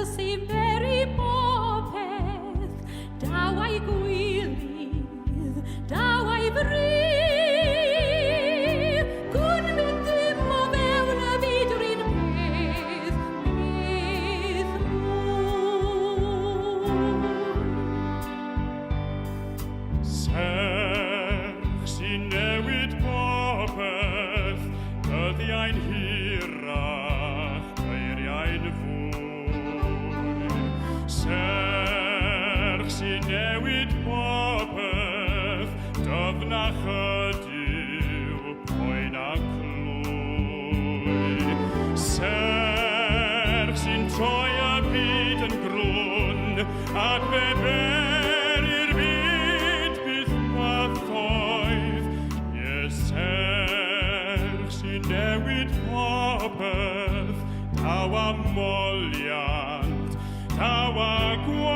sy'n beri popeth, daw a'i gwylydd, daw a'i bryd. Gwn mynd dim o fewn y byd r'un peth, peth mwy. Serch sy'n newid popeth, dyddiau'n hirach, geiriau'n fwy. Serch sy'n newid popeth, dyfnach ydyw, poen a clwy. Serch sy'n troi y byd yn grwn, ac fe berir byd byth pathoedd. Serch sy'n newid popeth, daw a moliant, daw a gwaith.